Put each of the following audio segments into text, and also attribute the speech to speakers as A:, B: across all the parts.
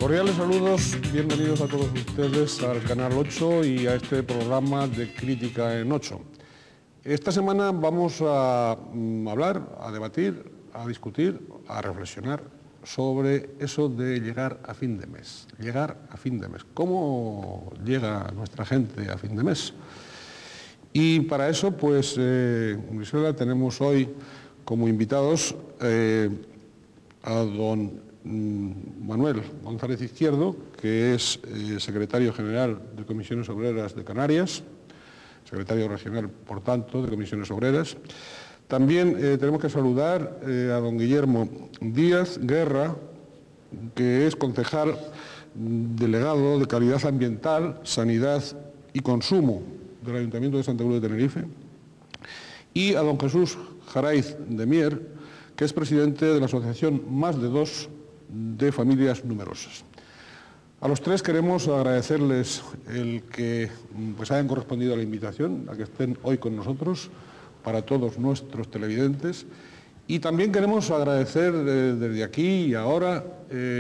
A: Cordiales saludos, bienvenidos a todos ustedes al Canal 8 y a este programa de Crítica en 8. Esta semana vamos a hablar, a debatir, a discutir, a reflexionar sobre eso de llegar a fin de mes. Llegar a fin de mes. ¿Cómo llega nuestra gente a fin de mes? Y para eso, pues, Grisela, tenemos hoy como invitados a don Manuel González Izquierdo, que es secretario general de Comisiones Obreras de Canarias, secretario regional, por tanto, de Comisiones Obreras. También tenemos que saludar a don Guillermo Díaz Guerra, que es concejal delegado de Calidad Ambiental, Sanidad y Consumo del Ayuntamiento de Santa Cruz de Tenerife, y a don Jesús Jaraiz de Mier, que es presidente de la asociación Más de Dos de Familias Numerosas. A los tres queremos agradecerles el que pues hayan correspondido a la invitación, a que estén hoy con nosotros, para todos nuestros televidentes, y también queremos agradecer desde aquí y ahora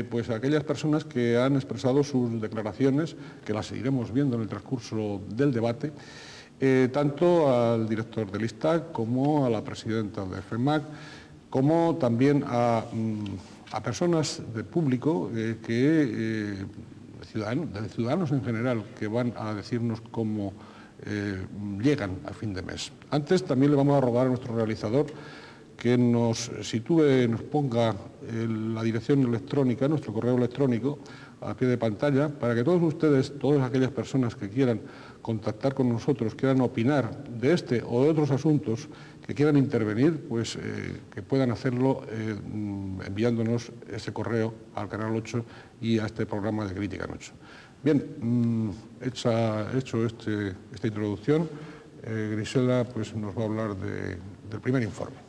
A: pues a aquellas personas que han expresado sus declaraciones, que las seguiremos viendo en el transcurso del debate, tanto al director del ISTAC como a la presidenta de FEMAC, como también a personas de público, ciudadanos en general, que van a decirnos cómo llegan a fin de mes. Antes también le vamos a rogar a nuestro realizador que nos sitúe, nos ponga la dirección electrónica, nuestro correo electrónico, a pie de pantalla, para que todos ustedes, todas aquellas personas que quieran contactar con nosotros, quieran opinar de este o de otros asuntos, que quieran intervenir, pues que puedan hacerlo enviándonos ese correo al Canal 8 y a este programa de Crítica en 8. Bien, hecho esta introducción, Grisela pues, nos va a hablar del primer informe.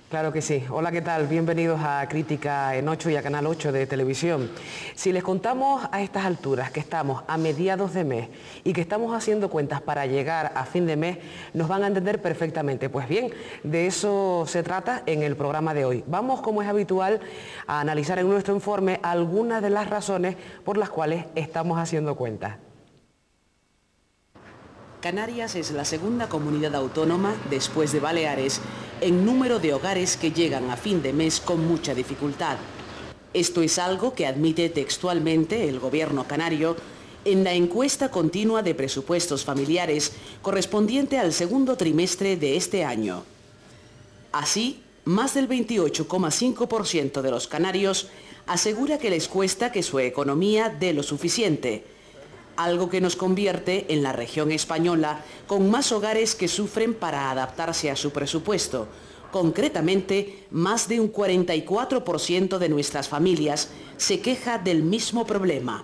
B: Claro que sí. Hola, ¿qué tal? Bienvenidos a Crítica en 8 y a Canal 8 de Televisión. Si les contamos a estas alturas que estamos a mediados de mes y que estamos haciendo cuentas para llegar a fin de mes, nos van a entender perfectamente. Pues bien, de eso se trata en el programa de hoy. Vamos, como es habitual, a analizar en nuestro informe algunas de las razones por las cuales estamos haciendo cuentas.
C: Canarias es la segunda comunidad autónoma, después de Baleares, en número de hogares que llegan a fin de mes con mucha dificultad. Esto es algo que admite textualmente el gobierno canario en la encuesta continua de presupuestos familiares correspondiente al segundo trimestre de este año. Así, más del 28,5% de los canarios asegura que les cuesta que su economía dé lo suficiente, algo que nos convierte en la región española con más hogares que sufren para adaptarse a su presupuesto. Concretamente, más de un 44% de nuestras familias se queja del mismo problema.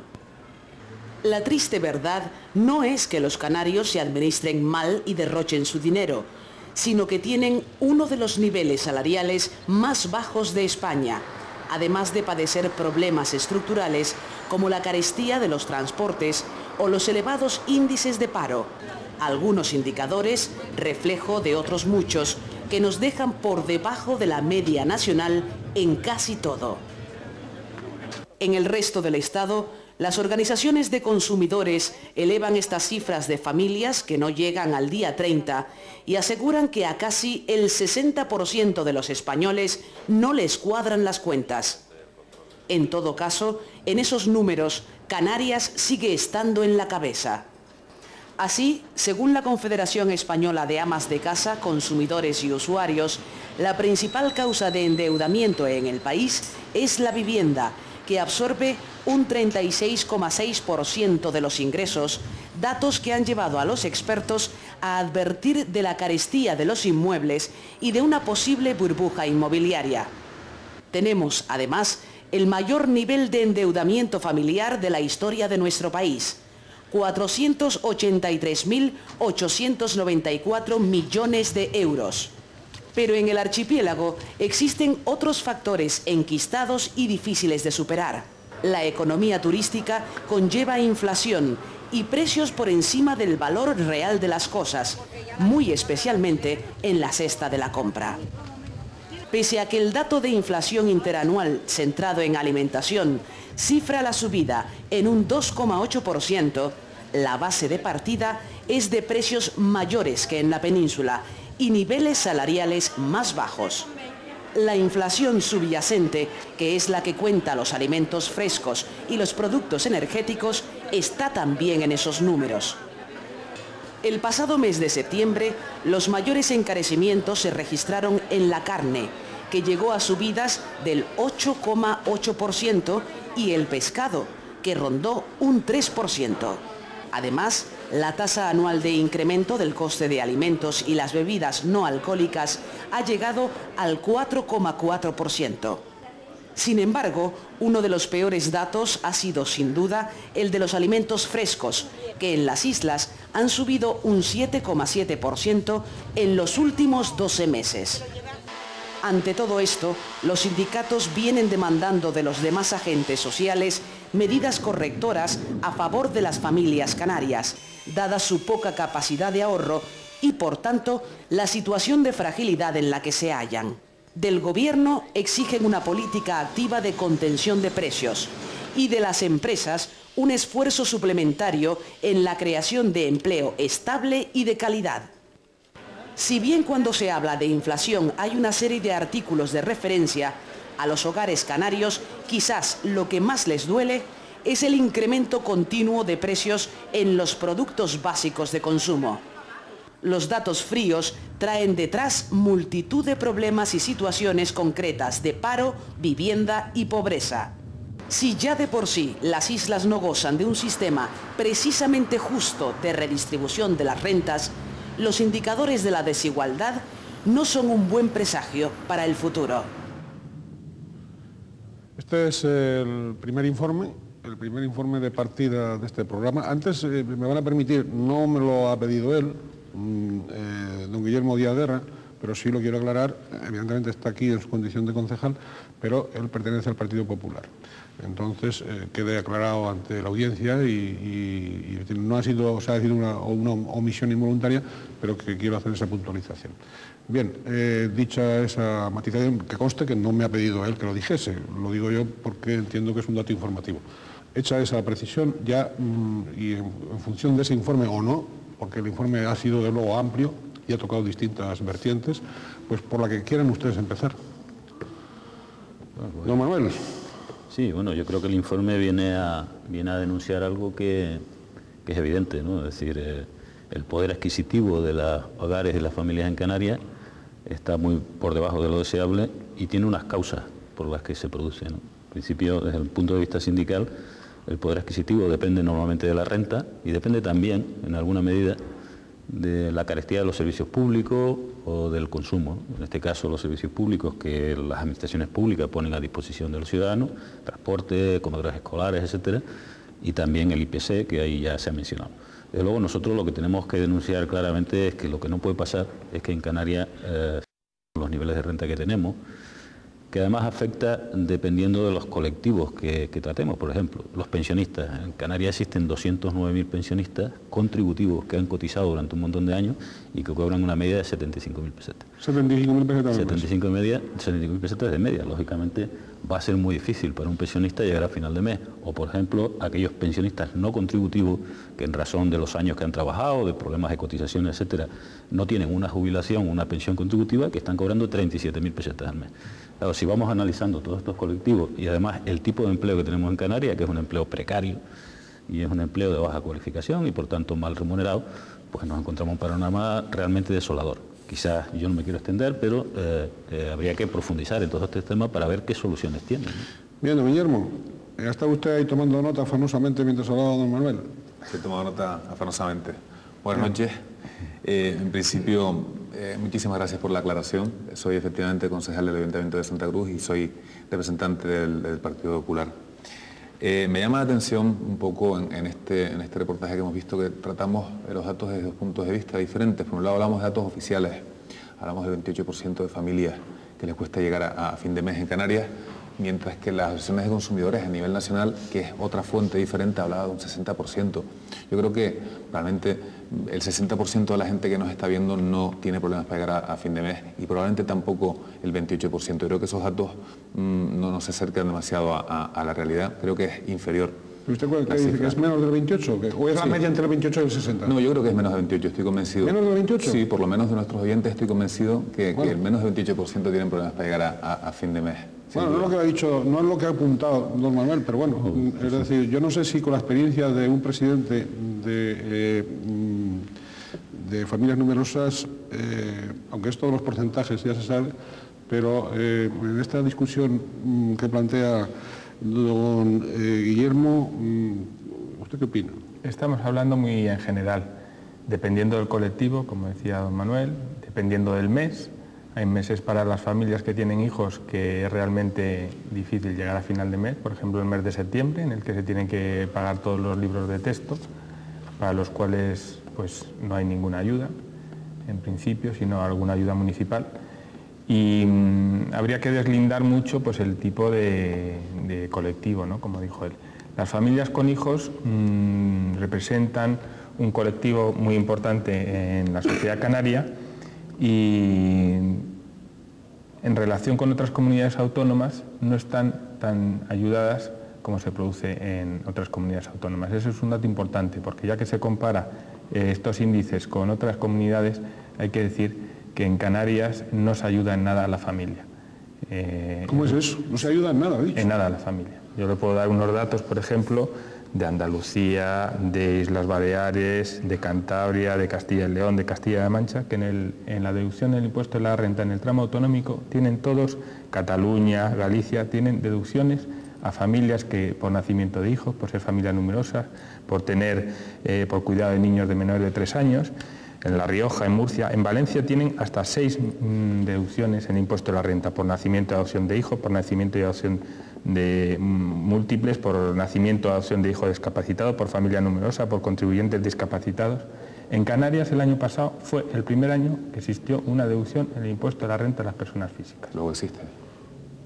C: La triste verdad no es que los canarios se administren mal y derrochen su dinero, sino que tienen uno de los niveles salariales más bajos de España, además de padecer problemas estructurales como la carestía de los transportes o los elevados índices de paro, algunos indicadores, reflejo de otros muchos, que nos dejan por debajo de la media nacional en casi todo. En el resto del Estado, las organizaciones de consumidores elevan estas cifras de familias que no llegan al día 30 y aseguran que a casi el 60% de los españoles no les cuadran las cuentas. En todo caso, en esos números, Canarias sigue estando en la cabeza. Así, según la Confederación Española de Amas de Casa, Consumidores y Usuarios, la principal causa de endeudamiento en el país es la vivienda, que absorbe un 36,6% de los ingresos, datos que han llevado a los expertos a advertir de la carestía de los inmuebles y de una posible burbuja inmobiliaria. Tenemos, además, el mayor nivel de endeudamiento familiar de la historia de nuestro país, 483.894 millones de euros. Pero en el archipiélago existen otros factores enquistados y difíciles de superar. La economía turística conlleva inflación y precios por encima del valor real de las cosas, muy especialmente en la cesta de la compra. Pese a que el dato de inflación interanual centrado en alimentación cifra la subida en un 2,8%, la base de partida es de precios mayores que en la península y niveles salariales más bajos. La inflación subyacente, que es la que cuenta los alimentos frescos y los productos energéticos, está también en esos números. El pasado mes de septiembre, los mayores encarecimientos se registraron en la carne, que llegó a subidas del 8,8%, y el pescado, que rondó un 3%. Además, la tasa anual de incremento del coste de alimentos y las bebidas no alcohólicas ha llegado al 4,4%. Sin embargo, uno de los peores datos ha sido, sin duda, el de los alimentos frescos, que en las islas han subido un 7,7% en los últimos 12 meses. Ante todo esto, los sindicatos vienen demandando de los demás agentes sociales medidas correctoras a favor de las familias canarias, dada su poca capacidad de ahorro y, por tanto, la situación de fragilidad en la que se hallan. Del Gobierno exigen una política activa de contención de precios y de las empresas un esfuerzo suplementario en la creación de empleo estable y de calidad. Si bien cuando se habla de inflación hay una serie de artículos de referencia, a los hogares canarios quizás lo que más les duele es el incremento continuo de precios en los productos básicos de consumo. Los datos fríos traen detrás multitud de problemas y situaciones concretas de paro, vivienda y pobreza. Si ya de por sí las islas no gozan de un sistema precisamente justo de redistribución de las rentas, los indicadores de la desigualdad no son un buen presagio para el futuro.
A: Este es el primer informe de partida de este programa. Antes, me van a permitir, no me lo ha pedido él, don Guillermo Díaz Guerra, pero sí lo quiero aclarar. Evidentemente está aquí en su condición de concejal, pero él pertenece al Partido Popular. Entonces, quede aclarado ante la audiencia y no ha sido, o sea, ha sido una omisión involuntaria, pero que quiero hacer esa puntualización. Bien, dicha esa matización, que conste que no me ha pedido él que lo dijese, lo digo yo porque entiendo que es un dato informativo. Hecha esa precisión, ya, y en función de ese informe o no, porque el informe ha sido de luego amplio y ha tocado distintas vertientes, pues por la que quieran ustedes empezar. Don Manuel.
D: Sí, bueno, yo creo que el informe viene a denunciar algo que es evidente, ¿no? Es decir, el poder adquisitivo de los hogares y las familias en Canarias está muy por debajo de lo deseable y tiene unas causas por las que se produce, ¿no? En principio, desde el punto de vista sindical, el poder adquisitivo depende normalmente de la renta y depende también, en alguna medida, de la carestía de los servicios públicos o del consumo. En este caso, los servicios públicos que las administraciones públicas ponen a disposición de los ciudadanos, transporte, comedores escolares, etcétera, y también el IPC, que ahí ya se ha mencionado. Desde luego, nosotros lo que tenemos que denunciar claramente es que lo que no puede pasar es que en Canarias los niveles de renta que tenemos, que además afecta dependiendo de los colectivos que tratemos. Por ejemplo, los pensionistas. En Canarias existen 209.000 pensionistas contributivos que han cotizado durante un montón de años y que cobran una media de 75.000 pesetas.
A: 75.000 pesetas.
D: 75.000 pesetas de media. Lógicamente va a ser muy difícil para un pensionista llegar a final de mes. O, por ejemplo, aquellos pensionistas no contributivos que en razón de los años que han trabajado, de problemas de cotización, etcétera, no tienen una jubilación, una pensión contributiva, que están cobrando 37.000 pesetas al mes. Claro, si vamos analizando todos estos colectivos y además el tipo de empleo que tenemos en Canarias, que es un empleo precario y es un empleo de baja cualificación y por tanto mal remunerado, pues nos encontramos un panorama realmente desolador. Quizás yo no me quiero extender, pero habría que profundizar en todo este tema para ver qué soluciones tienen, ¿no?
A: Bien, don Guillermo, ¿está usted ahí tomando nota afanosamente mientras hablaba don Manuel?
E: Estoy tomando nota afanosamente. Buenas noches. En principio, muchísimas gracias por la aclaración. Soy efectivamente concejal del Ayuntamiento de Santa Cruz y soy representante del Partido Popular. Me llama la atención un poco en este reportaje que hemos visto que tratamos los datos desde dos puntos de vista diferentes. Por un lado hablamos de datos oficiales, hablamos del 28% de familias que les cuesta llegar a fin de mes en Canarias, mientras que las asociaciones de consumidores a nivel nacional, que es otra fuente diferente, hablaba de un 60%. Yo creo que realmente el 60% de la gente que nos está viendo no tiene problemas para llegar a fin de mes y probablemente tampoco el 28%. Yo creo que esos datos no nos acercan demasiado a la realidad, creo que es inferior.
A: ¿Usted qué dice? ¿Que es menos del 28? ¿O es la media entre el 28 y el 60?
E: No, yo creo que es menos del 28, estoy convencido.
A: ¿Menos del 28?
E: Sí, por lo menos de nuestros oyentes estoy convencido que el menos del 28% tienen problemas para llegar a fin de mes.
A: Bueno, no es lo que ha dicho, no es lo que ha apuntado don Manuel, pero bueno, es decir, yo no sé si con la experiencia de un presidente de familias numerosas, aunque esto de los porcentajes ya se sabe, pero en esta discusión que plantea don Guillermo, ¿usted qué opina?
F: Estamos hablando muy en general, dependiendo del colectivo, como decía don Manuel, dependiendo del mes. Hay meses para las familias que tienen hijos que es realmente difícil llegar a final de mes, por ejemplo el mes de septiembre, en el que se tienen que pagar todos los libros de texto, para los cuales pues no hay ninguna ayuda, en principio, sino alguna ayuda municipal. Y habría que deslindar mucho pues, el tipo de colectivo, ¿no? Como dijo él. Las familias con hijos representan un colectivo muy importante en la sociedad canaria y en relación con otras comunidades autónomas no están tan ayudadas como se produce en otras comunidades autónomas. Eso es un dato importante, porque ya que se compara estos índices con otras comunidades, hay que decir que en Canarias no se ayuda en nada a la familia.
A: ¿Cómo es eso? No se ayuda en nada, ha dicho.
F: En nada a la familia. Yo le puedo dar unos datos, por ejemplo, de Andalucía, de Islas Baleares, de Cantabria, de Castilla y León, de Castilla-La Mancha, que en la deducción del impuesto de la renta en el tramo autonómico tienen todos, Cataluña, Galicia, tienen deducciones a familias que por nacimiento de hijos, por ser familias numerosas, por por cuidado de niños de menores de 3 años. En La Rioja, en Murcia, en Valencia tienen hasta 6 deducciones en impuesto de la renta, por nacimiento y adopción de hijos, por nacimiento y adopción de múltiples, por nacimiento y adopción de hijo discapacitado, por familia numerosa, por contribuyentes discapacitados. En Canarias el año pasado fue el primer año que existió una deducción en el impuesto de la renta de las personas físicas.
E: Luego existe.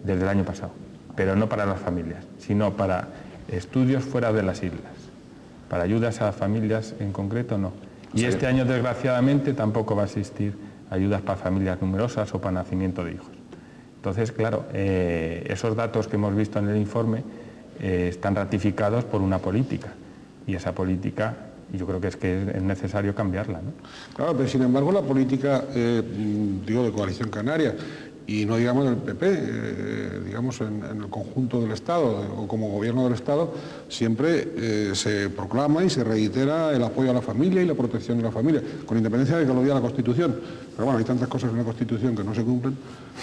F: Desde el año pasado, pero no para las familias, sino para estudios fuera de las islas. Para ayudas a familias en concreto no. Y este año, desgraciadamente, tampoco va a existir ayudas para familias numerosas o para nacimiento de hijos. Entonces, claro, esos datos que hemos visto en el informe están ratificados por una política. Y esa política, yo creo que es necesario cambiarla, ¿no?
A: Claro, pero sin embargo la política, de Coalición Canaria, y no digamos del PP, digamos en el conjunto del Estado o como gobierno del Estado, siempre se proclama y se reitera el apoyo a la familia y la protección de la familia, con independencia de que lo diga la Constitución. Pero bueno, hay tantas cosas en la Constitución que no se cumplen.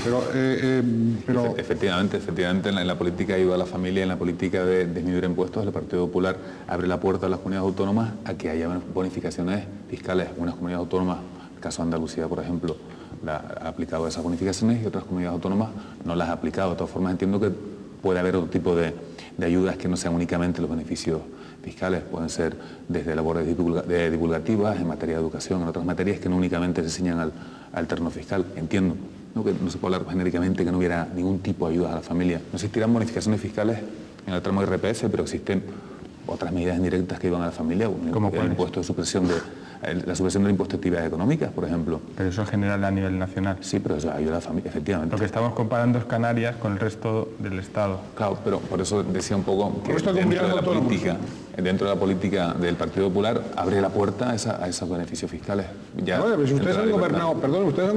A: Pero
E: Efectivamente, en la política de ayuda a la familia, en la política de disminuir impuestos, el Partido Popular abre la puerta a las comunidades autónomas a que haya bonificaciones fiscales. Unas comunidades autónomas, el caso de Andalucía, por ejemplo, ha aplicado esas bonificaciones y otras comunidades autónomas no las ha aplicado. De todas formas, entiendo que puede haber otro tipo de ayudas que no sean únicamente los beneficios fiscales, pueden ser desde labores divulgativas, en materia de educación, en otras materias que no únicamente se ciñan al terreno fiscal. Entiendo, ¿no?, que no se puede hablar genéricamente que no hubiera ningún tipo de ayudas a la familia. No existirán bonificaciones fiscales en el tramo de IRPF, pero existen otras medidas indirectas que iban a la familia, como el impuesto de supresión la supresión del impuesto de actividades económicas, por ejemplo.
F: Pero eso es general a nivel nacional.
E: Sí, pero eso ayuda a la familia, efectivamente.
F: Lo que estamos comparando es Canarias con el resto del Estado.
E: Claro, pero por eso decía un poco que dentro de la política del Partido Popular abre la puerta a esos beneficios fiscales.
A: Ya, pero si ustedes han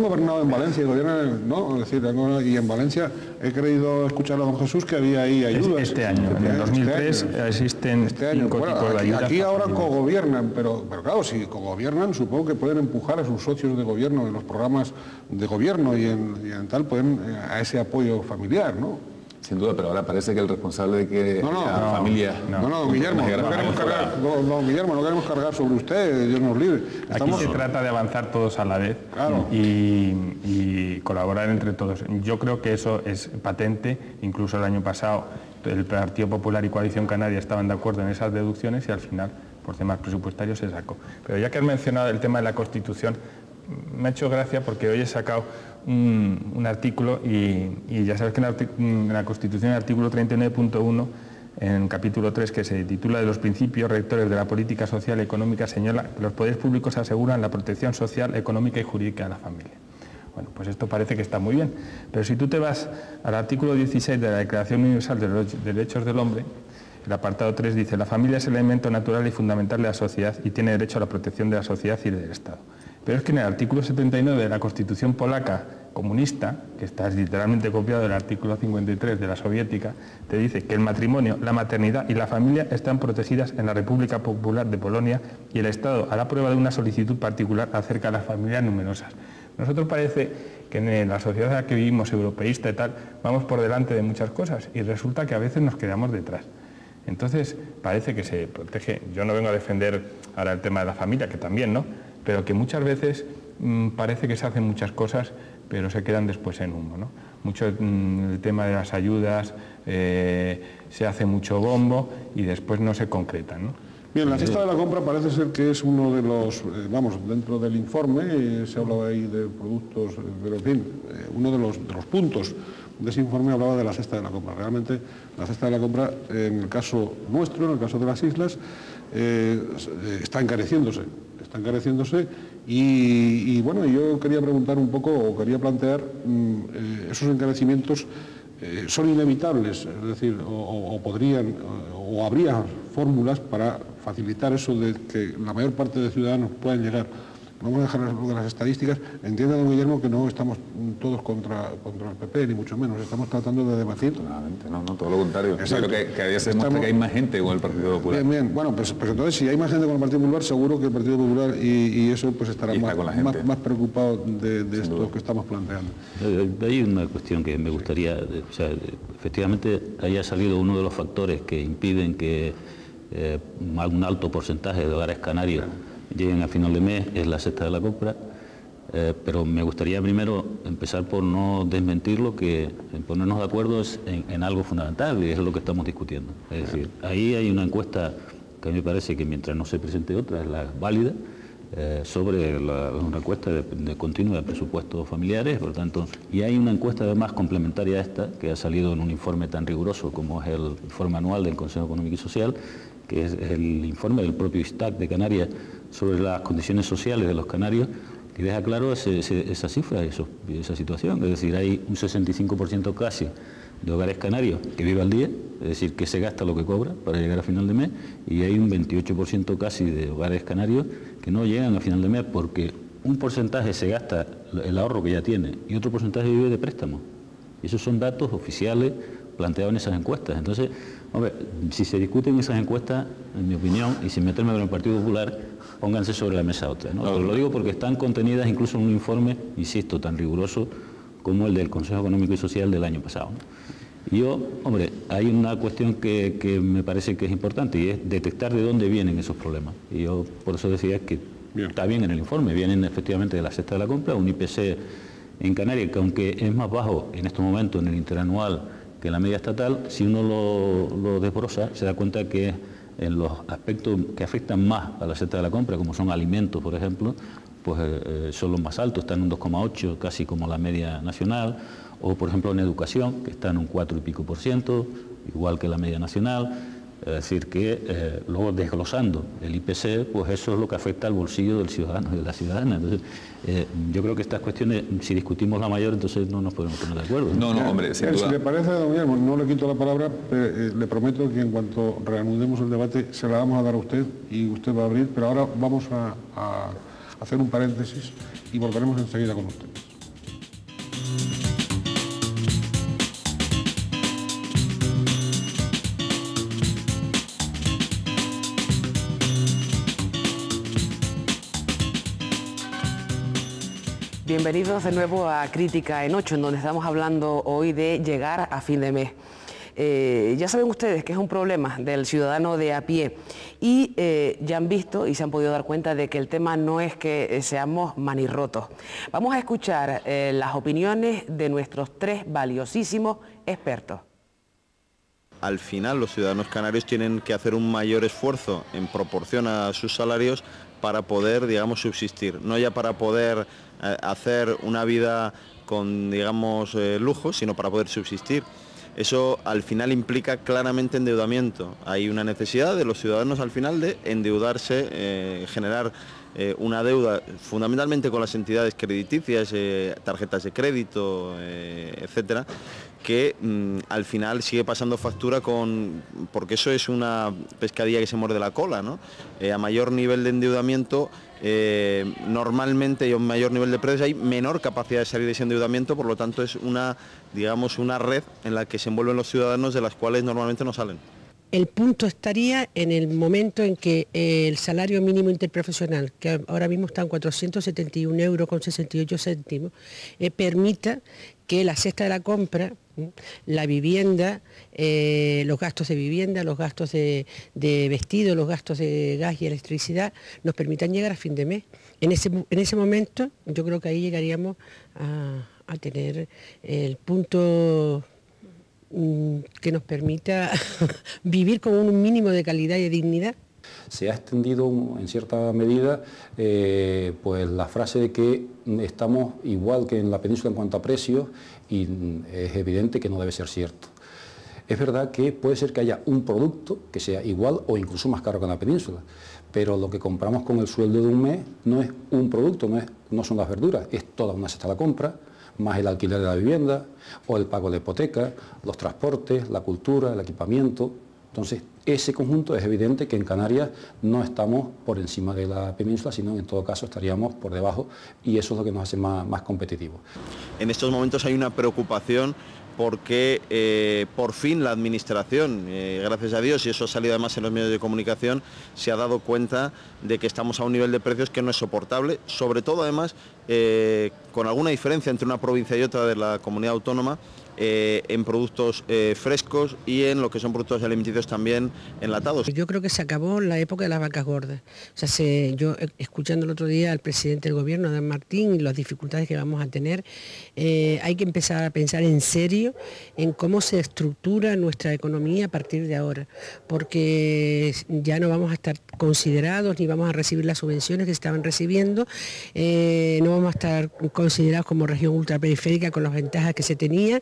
A: gobernado en Valencia y gobiernan, ¿no? Es decir, y en Valencia he creído escuchar a don Jesús que había ahí ayudas.
F: Este año, en el 2003 existen 5 tipos de ayudas.
A: Aquí ahora cogobiernan, pero claro, si cogobiernan, supongo que pueden empujar a sus socios de gobierno en los programas de gobierno y en tal, pueden a ese apoyo familiar, ¿no?
E: Sin duda, pero ahora parece que el responsable de que la familia...
A: don Guillermo, no queremos cargar sobre usted, Dios nos libre.
F: Aquí se trata de avanzar todos a la vez, claro, y colaborar entre todos. Yo creo que eso es patente, incluso el año pasado el Partido Popular y Coalición Canaria estaban de acuerdo en esas deducciones y al final, por temas presupuestarios, se sacó. Pero ya que has mencionado el tema de la Constitución, me ha hecho gracia porque hoy he sacado un artículo y ya sabes que en la Constitución, el artículo 39.1, en el capítulo 3, que se titula de los principios rectores de la política social y económica, señala que los poderes públicos aseguran la protección social, económica y jurídica de la familia. Bueno, pues esto parece que está muy bien, pero si tú te vas al artículo 16 de la Declaración Universal de los Derechos del Hombre, el apartado 3 dice: la familia es el elemento natural y fundamental de la sociedad y tiene derecho a la protección de la sociedad y del Estado. Pero es que en el artículo 79 de la Constitución polaca comunista, que está literalmente copiado del artículo 53 de la soviética, te dice que el matrimonio, la maternidad y la familia están protegidas en la República Popular de Polonia y el Estado hará prueba de una solicitud particular acerca de las familias numerosas. Nosotros parece que en la sociedad en la que vivimos, europeísta y tal, vamos por delante de muchas cosas y resulta que a veces nos quedamos detrás. Entonces parece que se protege, yo no vengo a defender ahora el tema de la familia, que también, ¿no?, pero que muchas veces parece que se hacen muchas cosas, pero se quedan después en humo, ¿no? Mucho el tema de las ayudas, se hace mucho bombo y después no se concretan, ¿no?
A: Bien, la cesta de la compra parece ser que es uno de los, dentro del informe se hablaba ahí de productos, pero en fin, uno de los puntos de ese informe hablaba de la cesta de la compra. Realmente la cesta de la compra, en el caso nuestro, en el caso de las islas, está encareciéndose y bueno, yo quería preguntar un poco, o quería plantear, esos encarecimientos son inevitables, es decir, o podrían, o habría fórmulas para facilitar eso de que la mayor parte de ciudadanos puedan llegar. Vamos a dejar de las estadísticas. Entienda, don Guillermo, que no estamos todos contra el PP, ni mucho menos. Estamos tratando de debatir.
E: Claramente, no, todo lo contrario. Exacto. Yo creo que cada día se demuestra que hay más gente con el Partido Popular.
A: Bien. Bueno, pues entonces, si hay más gente con el Partido Popular, seguro que el Partido Popular y eso pues estará más preocupado de esto que estamos planteando.
D: Hay una cuestión que me gustaría, o sea, efectivamente haya salido uno de los factores que impiden que un alto porcentaje de hogares canarios lleguen a final de mes, es la cesta de la compra, pero me gustaría primero empezar por no desmentir lo que, ponernos de acuerdo en algo fundamental, y es lo que estamos discutiendo. Es decir, ahí hay una encuesta que a mí me parece que mientras no se presente otra es la válida, sobre una encuesta de continua de presupuestos familiares, por lo tanto, y hay una encuesta además complementaria a esta, que ha salido en un informe tan riguroso como es el informe anual del Consejo Económico y Social, que es el informe del propio ISTAC de Canarias sobre las condiciones sociales de los canarios, que deja claro esa cifra, esa situación. Es decir, hay un 65% casi de hogares canarios que vive al día, es decir, que se gasta lo que cobra para llegar a final de mes, y hay un 28% casi de hogares canarios que no llegan a final de mes porque un porcentaje se gasta el ahorro que ya tiene y otro porcentaje vive de préstamo. Y esos son datos oficiales planteados en esas encuestas. Entonces, hombre, si se discuten esas encuestas, en mi opinión, y sin meterme con el Partido Popular, pónganse sobre la mesa otras, ¿no? Pero lo digo porque están contenidas incluso en un informe, insisto, tan riguroso como el del Consejo Económico y Social del año pasado, ¿no? Y yo, hombre, hay una cuestión que me parece que es importante y es detectar de dónde vienen esos problemas. Y yo por eso decía que está bien en el informe, vienen efectivamente de la cesta de la compra, un IPC en Canarias que aunque es más bajo en estos momentos en el interanual que la media estatal, si uno lo desbroza, se da cuenta que en los aspectos que afectan más a la cesta de la compra, como son alimentos, por ejemplo, pues son los más altos, están en un 2,8, casi como la media nacional, o por ejemplo en educación, que está en un 4 y pico %, igual que la media nacional. Es decir, que luego desglosando el IPC, pues eso es lo que afecta al bolsillo del ciudadano y de la ciudadana. Entonces, yo creo que estas cuestiones, si discutimos la mayor, entonces no nos podemos poner de acuerdo.
E: No, hombre, sin duda.
A: Si le parece, don Guillermo, no le quito la palabra, le prometo que en cuanto reanudemos el debate se la vamos a dar a usted y usted va a abrir, pero ahora vamos a hacer un paréntesis y volveremos enseguida con usted.
B: Bienvenidos de nuevo a Crítica en 8, en donde estamos hablando hoy de llegar a fin de mes. Ya saben ustedes que es un problema del ciudadano de a pie y ya han visto y se han podido dar cuenta de que el tema no es que seamos manirrotos. Vamos a escuchar las opiniones de nuestros tres valiosísimos expertos.
G: al final los ciudadanos canarios tienen que hacer un mayor esfuerzo en proporción a sus salarios para poder, digamos, subsistir, no ya para poder hacer una vida con, digamos, lujos, sino para poder subsistir. Eso al final implica claramente endeudamiento. Hay una necesidad de los ciudadanos al final de endeudarse, generar una deuda fundamentalmente con las entidades crediticias, tarjetas de crédito, etcétera, que al final sigue pasando factura porque eso es una pescadilla que se muerde la cola, ¿no? A mayor nivel de endeudamiento, normalmente y a un mayor nivel de precios hay menor capacidad de salir de ese endeudamiento, por lo tanto es una red en la que se envuelven los ciudadanos de las cuales normalmente no salen.
H: El punto estaría en el momento en que el salario mínimo interprofesional, que ahora mismo está en 471,68 €, permita que la cesta de la compra, la vivienda, los gastos de vivienda, los gastos de vestido, los gastos de gas y electricidad, nos permitan llegar a fin de mes. En ese momento yo creo que ahí llegaríamos a tener el punto que nos permita vivir con un mínimo de calidad y de dignidad.
I: Se ha extendido en cierta medida pues la frase de que estamos igual que en la península en cuanto a precios, y es evidente que no debe ser cierto. Es verdad que puede ser que haya un producto que sea igual o incluso más caro que en la península, pero lo que compramos con el sueldo de un mes no es un producto, no son las verduras, es toda una cesta de la compra, más el alquiler de la vivienda, o el pago de hipoteca, los transportes, la cultura, el equipamiento. Entonces, ese conjunto es evidente que en Canarias no estamos por encima de la península, sino en todo caso estaríamos por debajo, y eso es lo que nos hace más competitivos.
G: En estos momentos hay una preocupación porque por fin la Administración, gracias a Dios, y eso ha salido además en los medios de comunicación, se ha dado cuenta de que estamos a un nivel de precios que no es soportable, sobre todo además con alguna diferencia entre una provincia y otra de la comunidad autónoma, en productos frescos y en lo que son productos alimenticios también enlatados.
H: Yo creo que se acabó la época de las vacas gordas. O sea, yo escuchando el otro día al presidente del gobierno, Dan Martín, y las dificultades que vamos a tener, hay que empezar a pensar en serio en cómo se estructura nuestra economía a partir de ahora, porque ya no vamos a estar considerados ni vamos a recibir las subvenciones que se estaban recibiendo, no vamos a estar considerados como región ultraperiférica con las ventajas que se tenía.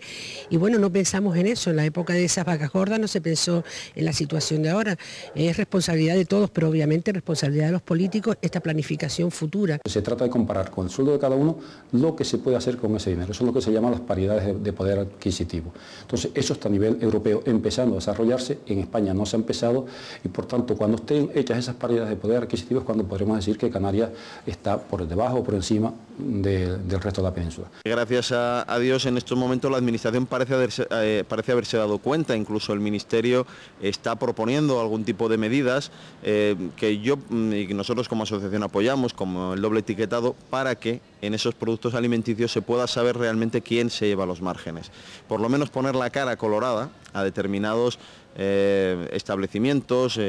H: Y bueno, no pensamos en eso, en la época de esas vacas gordas no se pensó en la situación de ahora. Es responsabilidad de todos, pero obviamente responsabilidad de los políticos esta planificación futura.
I: Se trata de comparar con el sueldo de cada uno lo que se puede hacer con ese dinero. Eso es lo que se llama las paridades de poder adquisitivo. Entonces, eso está a nivel europeo empezando a desarrollarse, en España no se ha empezado, y por tanto, cuando estén hechas esas paridades de poder adquisitivo es cuando podremos decir que Canarias está por debajo o por encima del resto de la península.
G: Gracias a Dios, en estos momentos la Administración parece haberse dado cuenta, incluso el Ministerio está proponiendo algún tipo de medidas que yo y nosotros como asociación apoyamos, como el doble etiquetado, para que en esos productos alimenticios se pueda saber realmente quién se lleva los márgenes. Por lo menos poner la cara colorada a determinados establecimientos,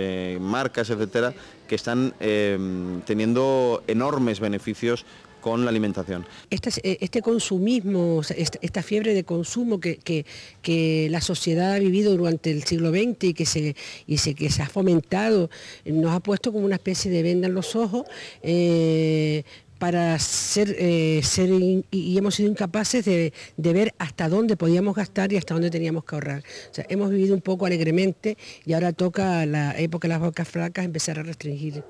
G: marcas, etcétera, que están teniendo enormes beneficios con la alimentación.
H: Este consumismo, esta fiebre de consumo que la sociedad ha vivido durante el siglo XX y que se ha fomentado, nos ha puesto como una especie de venda en los ojos para y hemos sido incapaces de ver hasta dónde podíamos gastar y hasta dónde teníamos que ahorrar. O sea, hemos vivido un poco alegremente y ahora toca la época de las vacas flacas empezar a restringir.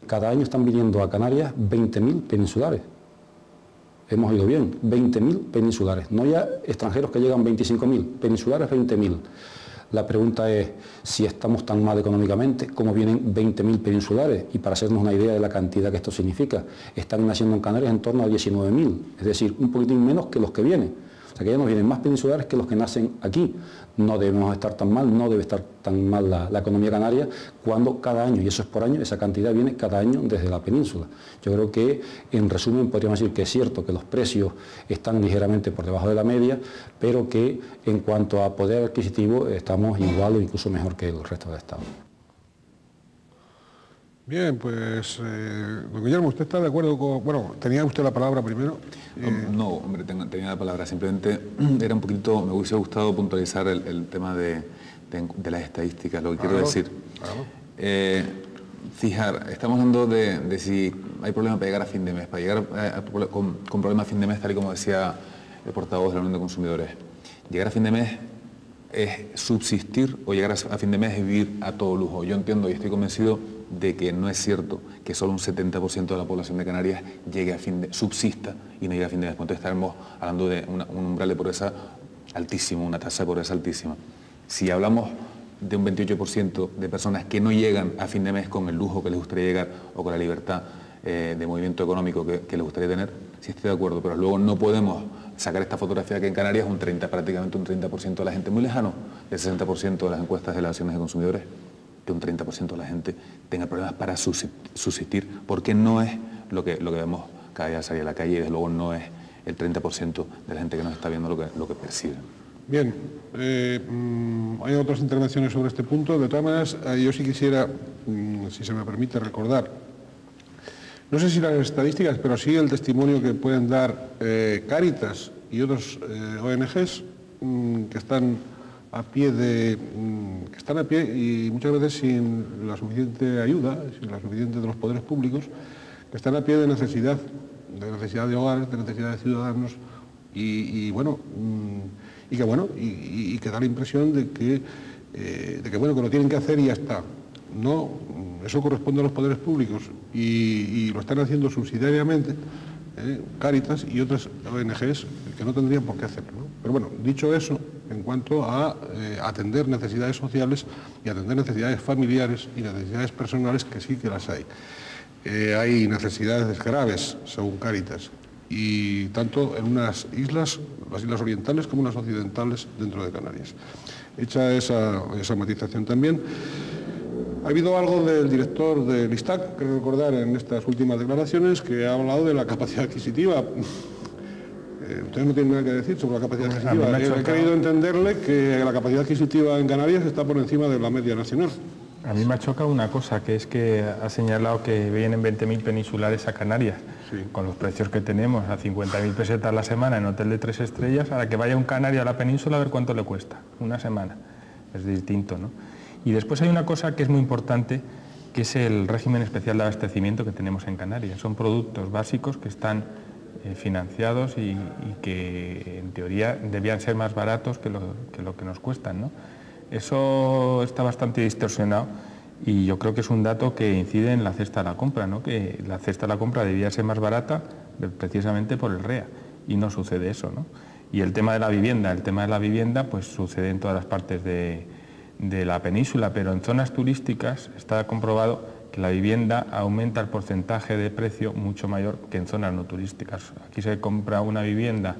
I: Cada año están viniendo a Canarias 20.000 peninsulares. Hemos ido bien, 20.000 peninsulares, no ya extranjeros que llegan 25.000, peninsulares 20.000. La pregunta es, si estamos tan mal económicamente, ¿cómo vienen 20.000 peninsulares? Y para hacernos una idea de la cantidad que esto significa, están naciendo en Canarias en torno a 19.000, es decir, un poquitín menos que los que vienen. O sea que ya nos vienen más peninsulares que los que nacen aquí. No debemos estar tan mal, no debe estar tan mal la economía canaria cuando cada año, y eso es por año, esa cantidad viene cada año desde la península. Yo creo que, en resumen, podríamos decir que es cierto que los precios están ligeramente por debajo de la media, pero que en cuanto a poder adquisitivo estamos igual o incluso mejor que el resto del Estado.
A: Bien, pues, don Guillermo, ¿usted está de acuerdo con...? Bueno, ¿tenía usted la palabra primero?
E: No, hombre, tenía la palabra. Simplemente era un poquito... Me hubiese gustado puntualizar el tema de de las estadísticas. Lo que quiero decir, fijar, estamos hablando de si hay problema para llegar a fin de mes, para llegar con problemas a fin de mes, tal y como decía el portavoz de la Unión de Consumidores. Llegar a fin de mes es subsistir, o llegar a fin de mes es vivir a todo lujo. Yo entiendo y estoy convencido de que no es cierto que solo un 70% de la población de Canarias llegue a subsista y no llegue a fin de mes. Entonces estaremos hablando de un umbral de pobreza altísimo, una tasa de pobreza altísima. Si hablamos de un 28% de personas que no llegan a fin de mes con el lujo que les gustaría llegar o con la libertad de movimiento económico que les gustaría tener, sí estoy de acuerdo, pero luego no podemos sacar esta fotografía que en Canarias prácticamente un 30% de la gente, muy lejano del 60% de las encuestas de las acciones de consumidores, que un 30% de la gente tenga problemas para subsistir, porque no es lo que vemos cada día salir a la calle, y desde luego no es el 30% de la gente que nos está viendo lo que percibe.
A: Bien, hay otras intervenciones sobre este punto. De todas maneras, yo sí quisiera, si se me permite, recordar, no sé si las estadísticas, pero sí el testimonio que pueden dar Cáritas y otros ONGs que están a pie y muchas veces sin la suficiente ayuda, sin la suficiente de los poderes públicos, que están a pie de necesidad de hogares, de necesidad de ciudadanos y que da la impresión de que lo tienen que hacer y ya está. No, eso corresponde a los poderes públicos y lo están haciendo subsidiariamente Cáritas y otras ONGs que no tendrían por qué hacerlo, ¿no? Pero bueno, dicho eso, en cuanto a atender necesidades sociales y atender necesidades familiares y necesidades personales, que sí que las hay. Hay necesidades graves, según Cáritas, y tanto en unas islas, las islas orientales, como en las occidentales dentro de Canarias. Hecha esa matización también, ha habido algo del director del ISTAC, creo recordar en estas últimas declaraciones, que ha hablado de la capacidad adquisitiva. Ustedes no tienen nada que decir sobre la capacidad adquisitiva. He querido entenderle que la capacidad adquisitiva en Canarias está por encima de la media nacional.
F: A mí me ha chocado una cosa, que es que ha señalado que vienen 20.000 peninsulares a Canarias, sí, con los precios que tenemos, a 50.000 pesetas la semana en hotel de 3 estrellas, a la que vaya un canario a la península a ver cuánto le cuesta, una semana. Es distinto, ¿no? Y después hay una cosa que es muy importante, que es el régimen especial de abastecimiento que tenemos en Canarias. Son productos básicos que están financiados y que en teoría debían ser más baratos que lo que nos cuestan, ¿no? Eso está bastante distorsionado y yo creo que es un dato que incide en la cesta de la compra, ¿no? Que la cesta de la compra debía ser más barata precisamente por el REA y no sucede eso, ¿no? Y el tema de la vivienda, pues sucede en todas las partes de la península, pero en zonas turísticas está comprobado que la vivienda aumenta el porcentaje de precio mucho mayor que en zonas no turísticas. Aquí se compra una vivienda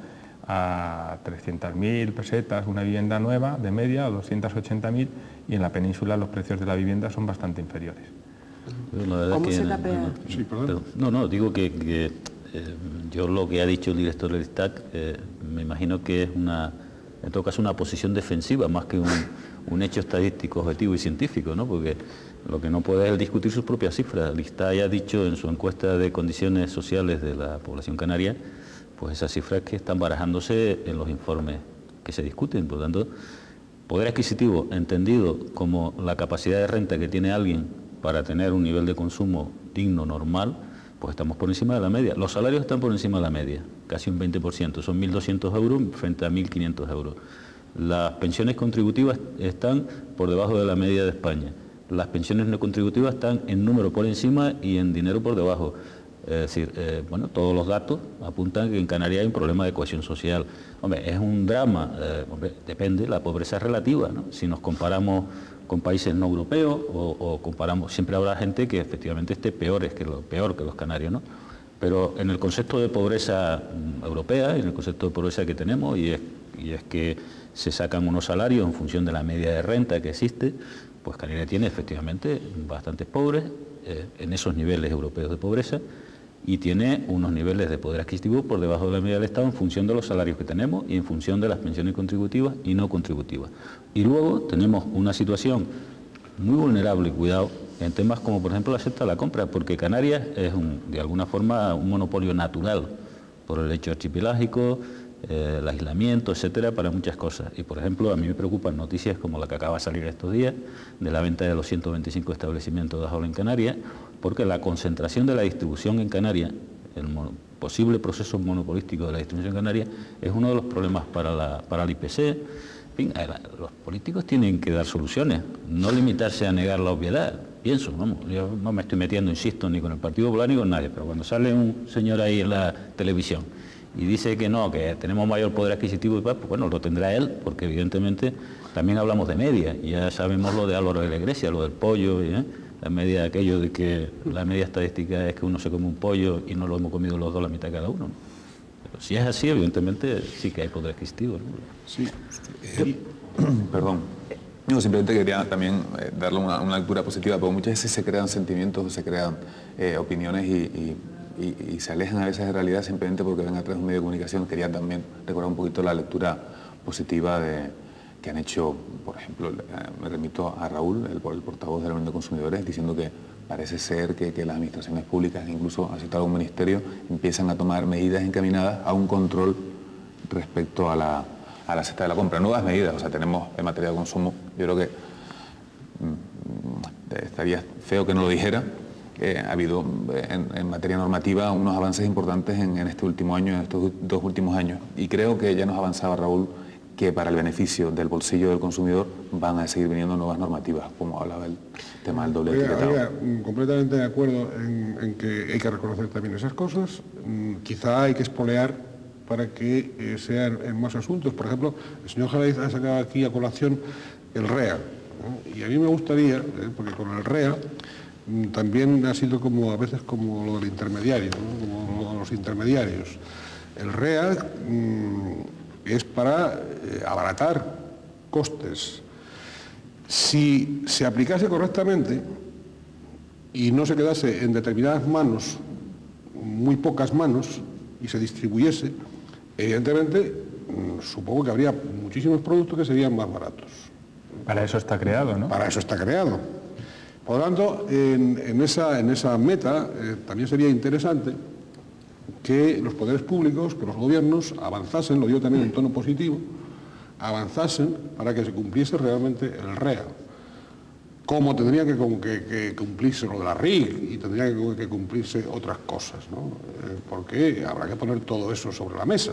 F: a 300.000 pesetas, una vivienda nueva de media, a 280.000, y en la península los precios de la vivienda son bastante inferiores.
B: ¿Cómo se tapea?
A: Sí, perdón.
D: No, digo que yo lo que ha dicho el director del ISTAC, me imagino que es en todo caso una posición defensiva más que un hecho estadístico objetivo y científico, ¿no? Porque lo que no puede es discutir sus propias cifras. El ISTAC ya ha dicho en su encuesta de condiciones sociales de la población canaria, pues esas cifras que están barajándose en los informes que se discuten. Por lo tanto, poder adquisitivo entendido como la capacidad de renta que tiene alguien para tener un nivel de consumo digno, normal, pues estamos por encima de la media. Los salarios están por encima de la media, casi un 20%, son 1.200 euros frente a 1.500 euros. Las pensiones contributivas están por debajo de la media de España. Las pensiones no contributivas están en número por encima y en dinero por debajo. Es decir, todos los datos apuntan que en Canarias hay un problema de cohesión social. Hombre, es un drama, depende, la pobreza es relativa, ¿no? Si nos comparamos con países no europeos o comparamos, siempre habrá gente que efectivamente esté peor que los canarios, ¿no? Pero en el concepto de pobreza europea, en el concepto de pobreza que tenemos, y es que se sacan unos salarios en función de la media de renta que existe, pues Canarias tiene efectivamente bastantes pobres en esos niveles europeos de pobreza y tiene unos niveles de poder adquisitivo por debajo de la media del Estado en función de los salarios que tenemos y en función de las pensiones contributivas y no contributivas. Y luego tenemos una situación muy vulnerable, cuidado, en temas como por ejemplo la cesta de la compra, porque Canarias es de alguna forma un monopolio natural por el hecho archipelágico, el aislamiento, etcétera, para muchas cosas. Y, por ejemplo, a mí me preocupan noticias como la que acaba de salir estos días, de la venta de los 125 establecimientos de Ajol en Canarias, porque la concentración de la distribución en Canarias, el posible proceso monopolístico de la distribución en Canarias, es uno de los problemas para el IPC. En fin, los políticos tienen que dar soluciones, no limitarse a negar la obviedad. Pienso, vamos, yo no me estoy metiendo, insisto, ni con el Partido Popular ni con nadie, pero cuando sale un señor ahí en la televisión y dice que no, que tenemos mayor poder adquisitivo, pues bueno, lo tendrá él, porque evidentemente también hablamos de media, y ya sabemos lo de Álvaro de la Iglesia, lo del pollo, la media, aquello de que la media estadística es que uno se come un pollo y no lo hemos comido los dos la mitad cada uno, ¿no? Pero si es así, evidentemente sí que hay poder adquisitivo, ¿no?
E: Sí. Perdón. No, simplemente quería también darle una lectura positiva, porque muchas veces se crean sentimientos, se crean opiniones y se alejan a veces de realidad simplemente porque ven a través de un medio de comunicación. Quería también recordar un poquito la lectura positiva que han hecho, por ejemplo, me remito a Raúl, el portavoz de la Unión de Consumidores, diciendo que parece ser que las administraciones públicas, incluso ha citado un ministerio, empiezan a tomar medidas encaminadas a un control respecto a la cesta de la compra, nuevas medidas. O sea, tenemos en materia de consumo, yo creo que estaría feo que no lo dijera, ha habido en materia normativa unos avances importantes en este último año, en estos 2 últimos años, y creo que ya nos avanzaba Raúl que para el beneficio del bolsillo del consumidor van a seguir viniendo nuevas normativas, como hablaba el tema del doble etiquetado.
A: Completamente de acuerdo en que hay que reconocer también esas cosas. Quizá hay que espolear para que sean en más asuntos. Por ejemplo, el señor Jalaiz ha sacado aquí a colación el REA, ¿no? Y a mí me gustaría, porque con el REA también ha sido como a veces como lo del intermediario, ¿no? Como lo de los intermediarios. El REA es para abaratar costes. Si se aplicase correctamente y no se quedase en determinadas manos, muy pocas manos, y se distribuyese, evidentemente, supongo que habría muchísimos productos que serían más baratos.
F: Para eso está creado, ¿no?
A: Para eso está creado. Por lo tanto, en esa meta también sería interesante que los poderes públicos, que los gobiernos avanzasen, lo digo también en tono positivo, avanzasen para que se cumpliese realmente el REA. Como tendría que cumplirse lo de la RIC y tendría que cumplirse otras cosas, ¿no? Porque habrá que poner todo eso sobre la mesa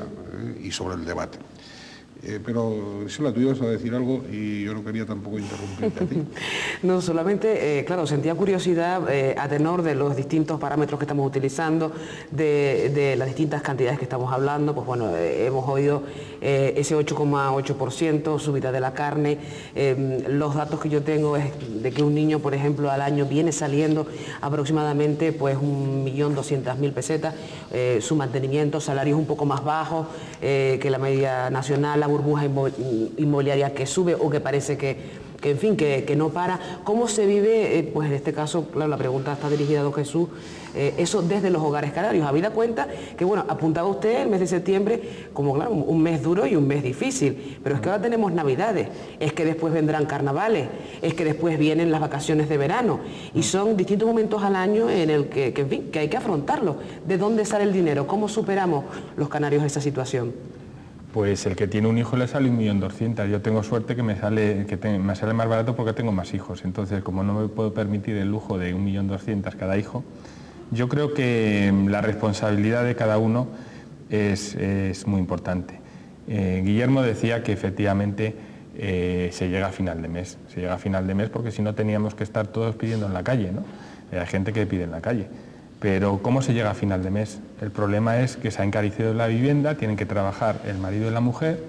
A: y sobre el debate. Pero Isela, tú ibas a decir algo y yo no quería tampoco interrumpirte a ti.
B: No, solamente, claro, sentía curiosidad a tenor de los distintos parámetros que estamos utilizando, de las distintas cantidades que estamos hablando. Pues bueno, hemos oído ese 8,8% subida de la carne. Los datos que yo tengo es de que un niño, por ejemplo, al año viene saliendo aproximadamente pues 1.200.000 pesetas. Su mantenimiento, salarios un poco más bajos que la media nacional, la burbuja inmobiliaria que sube o que parece que en fin, que no para. ¿Cómo se vive, pues en este caso, claro, la pregunta está dirigida a don Jesús, eso desde los hogares canarios? Habida cuenta que, bueno, apuntaba usted el mes de septiembre como, claro, un mes duro y un mes difícil, pero es que ahora tenemos Navidades, es que después vendrán carnavales, es que después vienen las vacaciones de verano, y son distintos momentos al año en el que en fin, que hay que afrontarlo. ¿De dónde sale el dinero? ¿Cómo superamos los canarios esa situación?
F: Pues el que tiene un hijo le sale 1.200.000. Yo tengo suerte que me sale más barato porque tengo más hijos. Entonces, como no me puedo permitir el lujo de 1.200.000 cada hijo, yo creo que la responsabilidad de cada uno es muy importante. Guillermo decía que efectivamente se llega a final de mes. Se llega a final de mes porque si no teníamos que estar todos pidiendo en la calle, ¿no? Hay gente que pide en la calle. Pero ¿cómo se llega a final de mes? El problema es que se ha encarecido la vivienda, tienen que trabajar el marido y la mujer,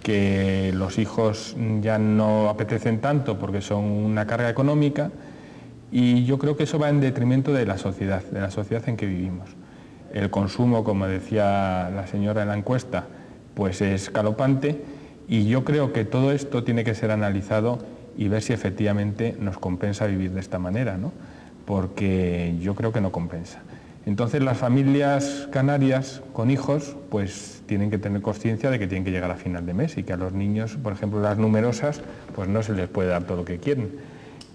F: que los hijos ya no apetecen tanto porque son una carga económica, y yo creo que eso va en detrimento de la sociedad en que vivimos. El consumo, como decía la señora en la encuesta, pues es galopante, y yo creo que todo esto tiene que ser analizado y ver si efectivamente nos compensa vivir de esta manera, ¿no? Porque yo creo que no compensa. Entonces las familias canarias con hijos pues tienen que tener conciencia de que tienen que llegar a final de mes y que a los niños, por ejemplo las numerosas, pues no se les puede dar todo lo que quieren.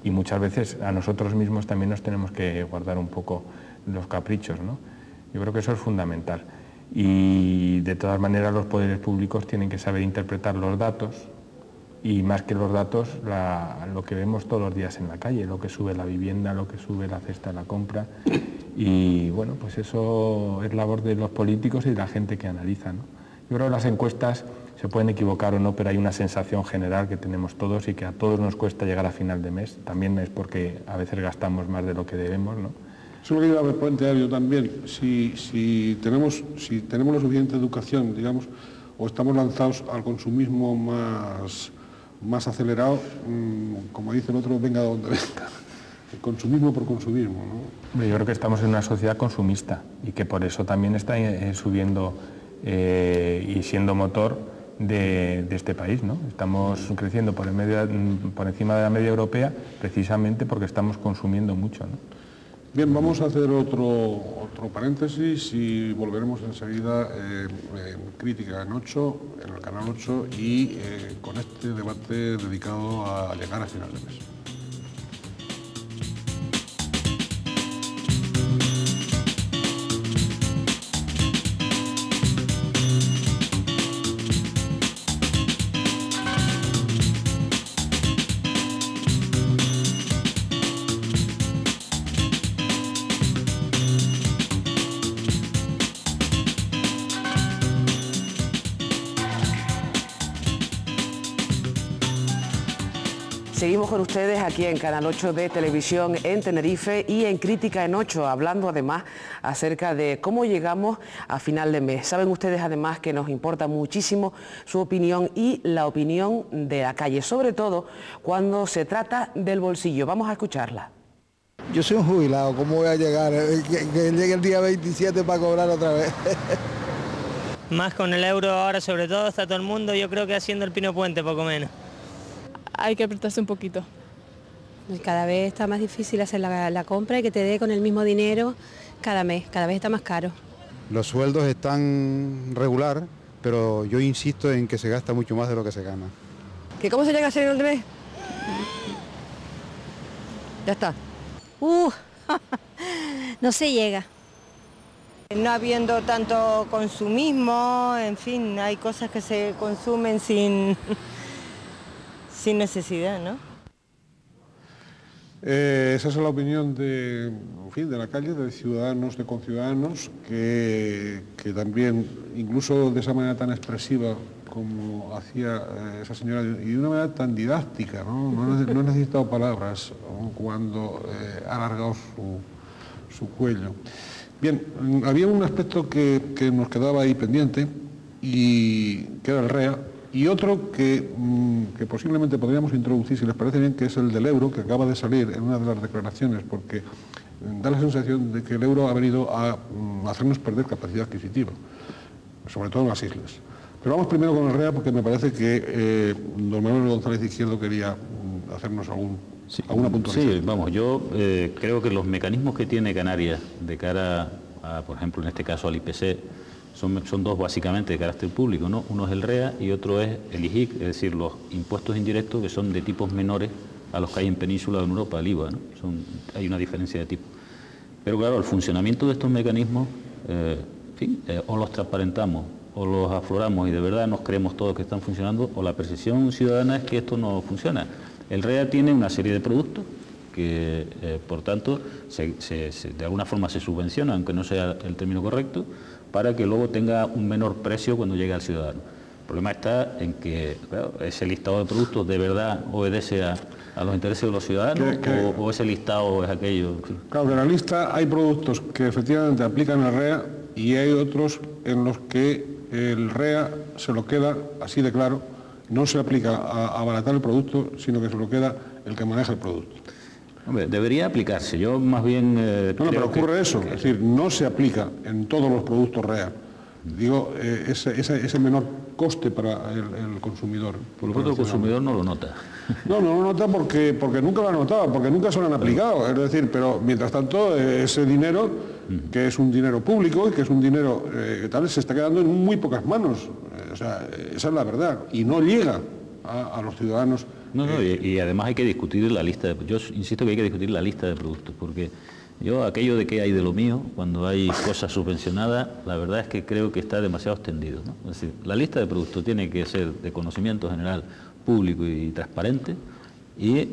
F: Y muchas veces a nosotros mismos también nos tenemos que guardar un poco los caprichos, ¿no? Yo creo que eso es fundamental. Y de todas maneras los poderes públicos tienen que saber interpretar los datos y más que los datos, lo que vemos todos los días en la calle, lo que sube la vivienda, lo que sube la cesta de la compra. Y bueno, pues eso es labor de los políticos y de la gente que analiza, ¿no? Yo creo que las encuestas se pueden equivocar o no, pero hay una sensación general que tenemos todos y que a todos nos cuesta llegar a final de mes. También es porque a veces gastamos más de lo que debemos, ¿no?
A: Eso es lo que iba a plantear yo también. Si tenemos la suficiente educación, digamos, o estamos lanzados al consumismo más acelerado, como dice el otro, venga de donde venga. El consumismo por consumismo, ¿no?
F: Yo creo que estamos en una sociedad consumista y que por eso también está subiendo y siendo motor de este país, ¿no? Estamos creciendo por encima de la media europea precisamente porque estamos consumiendo mucho, ¿no?
A: Bien, vamos a hacer otro paréntesis y volveremos enseguida en Crítica en 8, en el canal 8 y con este debate dedicado a llegar a final de mes.
B: Seguimos con ustedes aquí en Canal 8 de Televisión en Tenerife y en Crítica en 8, hablando además acerca de cómo llegamos a final de mes. Saben ustedes además que nos importa muchísimo su opinión y la opinión de la calle, sobre todo cuando se trata del bolsillo. Vamos a escucharla.
J: Yo soy un jubilado, ¿cómo voy a llegar? Que llegue el día 27 para cobrar otra vez.
K: Más con el euro ahora sobre todo, está todo el mundo, yo creo que haciendo el Pino Puente poco menos.
L: Hay que apretarse un poquito.
M: Cada vez está más difícil hacer la compra y que te dé con el mismo dinero cada mes está más caro.
N: Los sueldos están regular, pero yo insisto en que se gasta mucho más de lo que se gana.
O: ¿Que cómo se llega a ser el mes? Ya está.
M: No se llega.
P: No habiendo tanto consumismo, en fin, hay cosas que se consumen sin necesidad, ¿no?
A: Esa es la opinión de la calle, de ciudadanos, de conciudadanos, que también, incluso de esa manera tan expresiva como hacía esa señora, y de una manera tan didáctica, no he necesitado palabras cuando ha alargado su cuello. Bien, había un aspecto que nos quedaba ahí pendiente, y que era el REA, y otro que posiblemente podríamos introducir, si les parece bien, que es el del euro, que acaba de salir en una de las declaraciones, porque da la sensación de que el euro ha venido a hacernos perder capacidad adquisitiva, sobre todo en las islas. Pero vamos primero con el REA, porque me parece que don Manuel González Izquierdo quería hacernos alguna puntualización.
D: Sí, vamos, yo creo que los mecanismos que tiene Canarias de cara a, por ejemplo, en este caso al IPC, son dos básicamente de carácter público, ¿no? Uno es el REA y otro es el IGIC, es decir, los impuestos indirectos que son de tipos menores a los que hay en Península o en Europa, el IVA, ¿no? Hay una diferencia de tipo. Pero claro, el funcionamiento de estos mecanismos, o los transparentamos o los afloramos y de verdad nos creemos todos que están funcionando, o la percepción ciudadana es que esto no funciona. El REA tiene una serie de productos que, por tanto, de alguna forma se subvenciona, aunque no sea el término correcto, para que luego tenga un menor precio cuando llegue al ciudadano. El problema está en que ese listado de productos de verdad obedece a los intereses de los ciudadanos o ese listado es aquello.
A: Claro, en la lista hay productos que efectivamente aplican el REA y hay otros en los que el REA se lo queda así de claro, no se aplica a abaratar el producto, sino que se lo queda el que maneja el producto.
D: Hombre, debería aplicarse, yo más bien...
A: pero ocurre eso, es decir, no se aplica en todos los productos REA. Digo, ese menor coste para el consumidor.
D: Por lo tanto, el consumidor no lo nota.
A: No lo nota porque nunca lo ha notado, porque nunca se lo han aplicado. Es decir, pero mientras tanto, ese dinero, que es un dinero público y que es un dinero tal, se está quedando en muy pocas manos. O sea, esa es la verdad. Y no llega a los ciudadanos.
D: Y además hay que discutir la lista, yo insisto que hay que discutir la lista de productos, porque Yo, aquello de que hay de lo mío, cuando hay cosas subvencionadas, la verdad es que creo que está demasiado extendido, ¿no? Es decir, la lista de productos tiene que ser de conocimiento general, público y transparente, y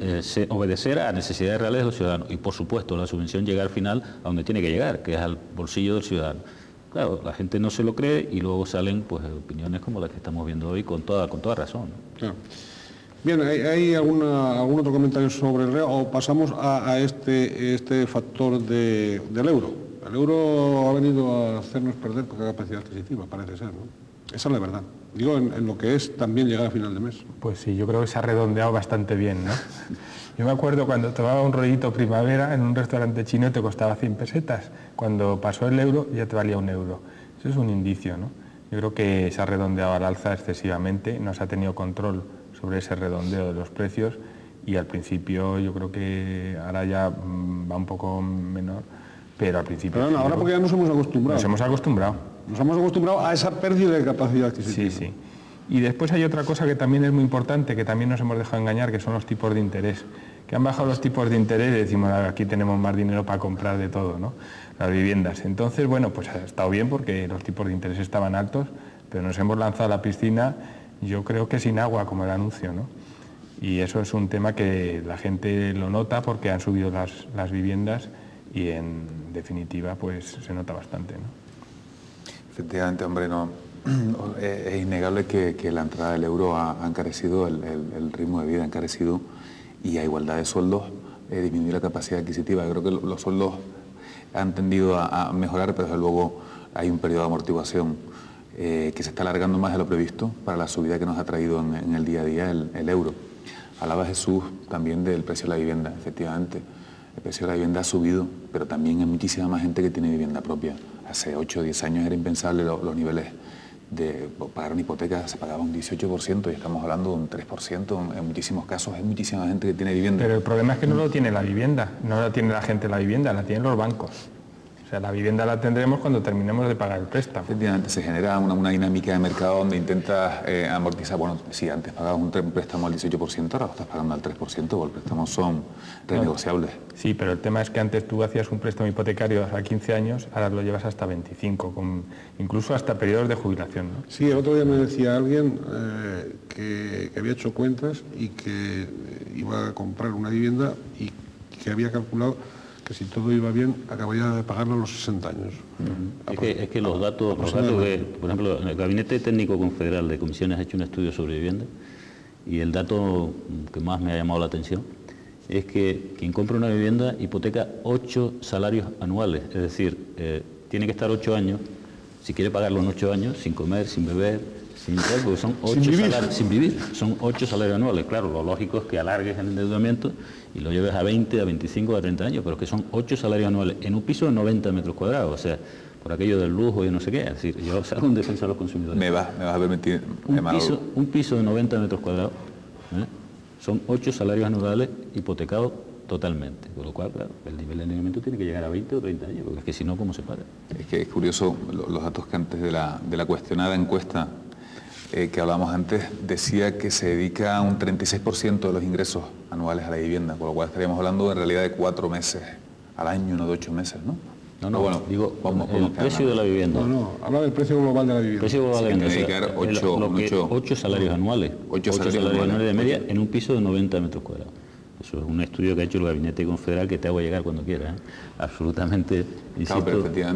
D: obedecer a necesidades reales de los ciudadanos. Y, por supuesto, la subvención llega al final a donde tiene que llegar, que es al bolsillo del ciudadano. Claro, la gente no se lo cree y luego salen pues opiniones como las que estamos viendo hoy con toda razón, ¿no? Claro.
A: Bien, ¿hay algún otro comentario sobre el real o pasamos a este factor del euro? El euro ha venido a hacernos perder poca capacidad adquisitiva, parece ser, ¿no? Esa es la verdad. Digo, en lo que es también llegar a final de mes.
F: Pues sí, yo creo que se ha redondeado bastante bien, ¿no? Yo me acuerdo cuando tomaba un rollito primavera en un restaurante chino te costaba 100 pesetas. Cuando pasó el euro ya te valía 1 euro. Eso es un indicio, ¿no? Yo creo que se ha redondeado al alza excesivamente, no se ha tenido control sobre ese redondeo de los precios y al principio yo creo que ahora ya va un poco menor, pero al principio...
A: Pero no, ahora porque ya nos hemos acostumbrado.
F: Nos hemos acostumbrado.
A: Nos hemos acostumbrado a esa pérdida de capacidad adquisitiva.
F: Sí, sí. Y después hay otra cosa que también es muy importante, que también nos hemos dejado engañar, que son los tipos de interés. Que han bajado los tipos de interés y decimos, aquí tenemos más dinero para comprar de todo, ¿no? Las viviendas. Entonces, bueno, pues ha estado bien porque los tipos de interés estaban altos, pero nos hemos lanzado a la piscina, yo creo que sin agua, como el anuncio, ¿no? Y eso es un tema que la gente lo nota porque han subido las viviendas y en definitiva pues se nota bastante, ¿no?
E: Efectivamente, hombre, no, es innegable que la entrada del euro ha encarecido el ritmo de vida, ha encarecido, y a igualdad de sueldos disminuir la capacidad adquisitiva. Yo creo que los sueldos han tendido a mejorar, pero desde luego hay un periodo de amortiguación que se está alargando más de lo previsto para la subida que nos ha traído en el día a día el euro. Hablaba Jesús también del precio de la vivienda, efectivamente. El precio de la vivienda ha subido, pero también hay muchísima más gente que tiene vivienda propia. Hace 8 o 10 años era impensable los niveles de pagar una hipoteca, se pagaba un 18% y estamos hablando de un 3%. En muchísimos casos hay muchísima gente que tiene vivienda.
F: Pero el problema es que no lo tiene la vivienda, no la tiene la gente la vivienda, la tienen los bancos. O sea, la vivienda la tendremos cuando terminemos de pagar el préstamo.
E: Efectivamente, se genera una dinámica de mercado donde intentas amortizar. Bueno, si antes pagabas un préstamo al 18%, ahora lo estás pagando al 3%, porque los préstamos son renegociables.
F: Sí, pero el tema es que antes tú hacías un préstamo hipotecario a 15 años, ahora lo llevas hasta 25, incluso hasta periodos de jubilación, ¿no?
A: Sí, el otro día me decía alguien que había hecho cuentas y que iba a comprar una vivienda y que había calculado que si todo iba bien acabaría de pagarlo a los 60 años.
D: Es que los datos que, por ejemplo, el Gabinete Técnico Confederal de Comisiones ha hecho un estudio sobre vivienda y el dato que más me ha llamado la atención es que quien compra una vivienda hipoteca 8 salarios anuales, es decir, tiene que estar 8 años, si quiere pagarlo en 8 años, sin comer, sin beber, sin tal, porque son 8 salarios, sin vivir, son 8 salarios anuales. Claro, lo lógico es que alargues el endeudamiento y lo lleves a 20, a 25, a 30 años, pero que son 8 salarios anuales en un piso de 90 metros cuadrados, o sea, por aquello del lujo y no sé qué. Es decir, yo salgo en defensa de los consumidores.
E: Me vas a permitir,
D: un piso de 90 metros cuadrados, son 8 salarios anuales hipotecados totalmente, con lo cual, claro, el nivel de endeudamiento tiene que llegar a 20 o 30 años, porque es que si no, ¿cómo se paga?
E: Es que es curioso, los datos que antes de la cuestionada encuesta que hablábamos antes, decía que se dedica un 36% de los ingresos anuales a la vivienda, con lo cual estaríamos hablando en realidad de 4 meses al año, no de 8 meses, ¿no?
D: No, bueno, digo, el precio de la vivienda.
A: No, habla del precio global de la vivienda.
D: Precio global de la vivienda, 8 salarios anuales, 8 salarios anuales de media en un piso de 90 metros cuadrados. Eso es un estudio que ha hecho el Gabinete Confederal que te hago llegar cuando quieras, absolutamente, insisto,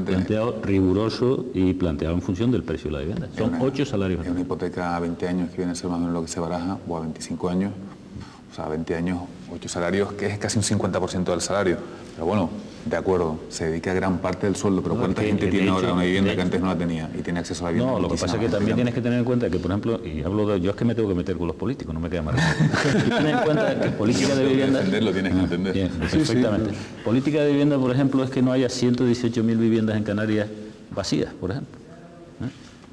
D: planteado, riguroso y planteado en función del precio de la vivienda. Son 8 salarios.
E: Es una hipoteca a 20 años que viene a ser más o menos lo que se baraja, o a 25 años, o sea, 20 años, 8 salarios, que es casi un 50% del salario. Pero bueno, de acuerdo, se dedica gran parte del sueldo, pero ¿cuánta gente tiene ahora una vivienda que antes no la tenía y tiene acceso a la vivienda?
D: No, lo que pasa es que también tienes que tener en cuenta que, por ejemplo, y hablo de, yo es que me tengo que meter con los políticos, no me queda más remedio. Tienes en cuenta que política de vivienda...
E: Lo tienes que entender.
D: Bien, perfectamente. Sí. Política de vivienda, por ejemplo, es que no haya 118.000 viviendas en Canarias vacías, por ejemplo.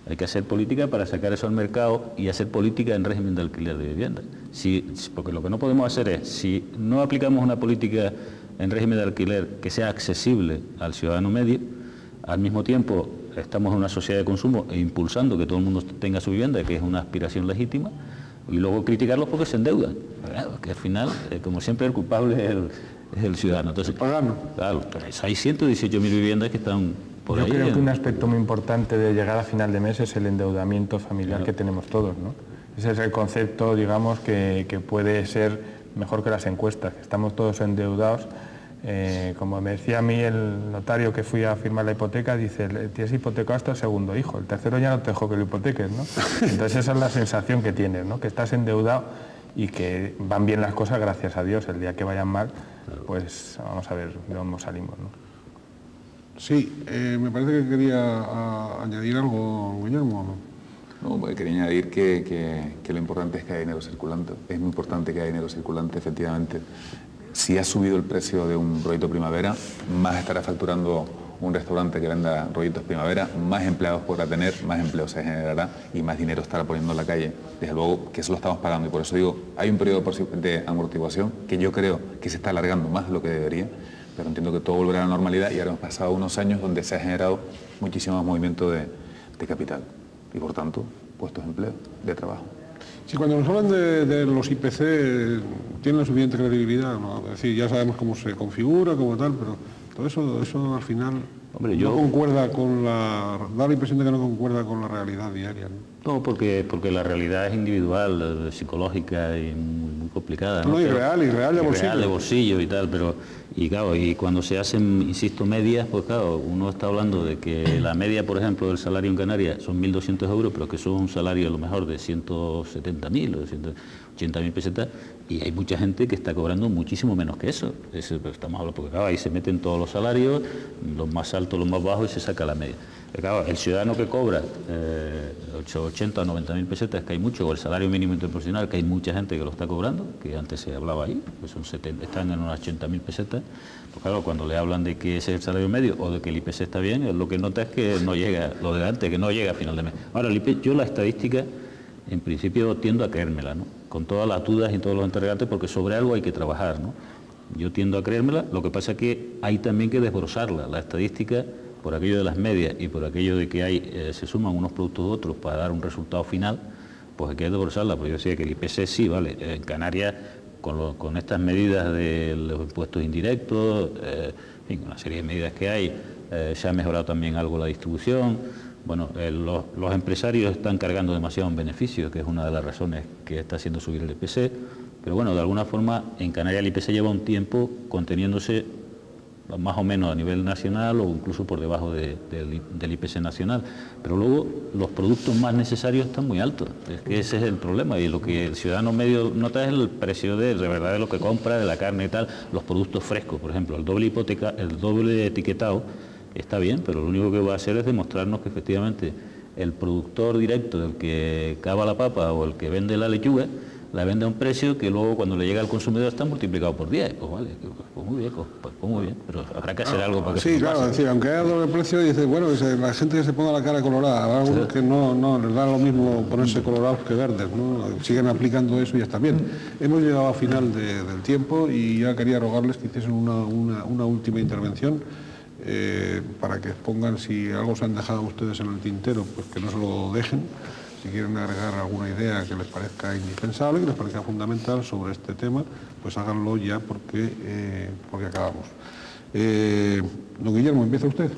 D: Hay que hacer política para sacar eso al mercado y hacer política en régimen de alquiler de vivienda. Porque lo que no podemos hacer es, si no aplicamos una política en régimen de alquiler que sea accesible al ciudadano medio, al mismo tiempo estamos en una sociedad de consumo e impulsando que todo el mundo tenga su vivienda, que es una aspiración legítima, y luego criticarlos porque se endeudan. Que al final, como siempre, el culpable es es el ciudadano. Entonces, claro, hay 118.000 viviendas que están por ahí.
F: Yo creo que un aspecto muy importante de llegar a final de mes es el endeudamiento familiar que tenemos todos, ¿no? Ese es el concepto, digamos, que puede ser mejor que las encuestas, que estamos todos endeudados. Como me decía a mí el notario que fui a firmar la hipoteca, dice, tienes hipotecado hasta el segundo hijo, el tercero ya no te dejo que lo hipoteques, ¿no? Entonces esa es la sensación que tienes, ¿no? Que estás endeudado y que van bien las cosas, gracias a Dios. El día que vayan mal, pues vamos a ver de dónde salimos, ¿no?
A: Sí, me parece que quería añadir algo, Guillermo.
E: No, porque quería añadir que lo importante es que haya dinero circulante. Es muy importante que haya dinero circulante, efectivamente. Si ha subido el precio de un rollito primavera, más estará facturando un restaurante que venda rollitos primavera, más empleados podrá tener, más empleo se generará y más dinero estará poniendo en la calle. Desde luego que eso lo estamos pagando y por eso digo, hay un periodo de amortiguación que yo creo que se está alargando más de lo que debería, pero entiendo que todo volverá a la normalidad y ahora hemos pasado unos años donde se ha generado muchísimo más movimiento de capital y por tanto puestos de empleo, de trabajo.
A: Sí, cuando nos hablan de los IPC, tienen suficiente credibilidad, ¿no? Es decir, ya sabemos cómo se configura, cómo tal, pero todo eso al final no concuerda con da la impresión de que no concuerda con la realidad diaria, ¿no?
D: No, porque la realidad es individual, psicológica y muy complicada, ¿no?
A: No, y real de bolsillo.
D: Real de bolsillo y tal, pero... Y claro, y cuando se hacen, insisto, medias, pues claro, uno está hablando de que la media, por ejemplo, del salario en Canarias son 1.200 euros, pero que eso es un salario a lo mejor de 170.000 o 180.000 pesetas, y hay mucha gente que está cobrando muchísimo menos que eso. Estamos hablando, porque claro, ahí se meten todos los salarios, los más altos, los más bajos, y se saca la media. Claro, el ciudadano que cobra 80 o 90.000 pesetas, que hay mucho, o el salario mínimo interprofesional, que hay mucha gente que lo está cobrando, que antes se hablaba ahí, que son están en unas 80.000 pesetas, pues claro, cuando le hablan de que ese es el salario medio o de que el IPC está bien, lo que nota es que no llega, lo de antes, que no llega a final de mes. Ahora, yo la estadística, en principio tiendo a creérmela, ¿no? Con todas las dudas y todos los interrogantes, porque sobre algo hay que trabajar, ¿no? Yo tiendo a creérmela, lo que pasa es que hay también que desbrozarla, la estadística, por aquello de las medias y por aquello de que se suman unos productos u otros para dar un resultado final, pues hay que desbrozarla. Porque yo decía que el IPC sí, vale, en Canarias con estas medidas de los impuestos indirectos, en fin, una serie de medidas que hay, se ha mejorado también algo la distribución. Bueno, los empresarios están cargando demasiado en beneficios, que es una de las razones que está haciendo subir el IPC, pero bueno, de alguna forma en Canarias el IPC lleva un tiempo conteniéndose más o menos a nivel nacional o incluso por debajo del IPC nacional, pero luego los productos más necesarios están muy altos, es que ese es el problema, y lo que el ciudadano medio nota es el precio de verdad de lo que compra, de la carne y tal, los productos frescos, por ejemplo, el doble etiquetado está bien, pero lo único que va a hacer es demostrarnos que efectivamente el productor directo, del que cava la papa o el que vende la lechuga, la vende a un precio que luego cuando le llega al consumidor está multiplicado por 10. Pues vale, pues muy bien, pero habrá que hacer algo para que
A: sí, claro, es decir, aunque haya doble precio, dice, bueno, la gente que se ponga la cara colorada, habrá algunos que no les da lo mismo ponerse colorados que verdes, ¿no? Siguen aplicando eso y ya está bien. Hemos llegado a final del tiempo y ya quería rogarles que hiciesen una última intervención para que expongan si algo se han dejado ustedes en el tintero, pues que no se lo dejen. Si quieren agregar alguna idea que les parezca indispensable, que les parezca fundamental sobre este tema, pues háganlo ya porque acabamos. Don Guillermo, ¿empieza usted?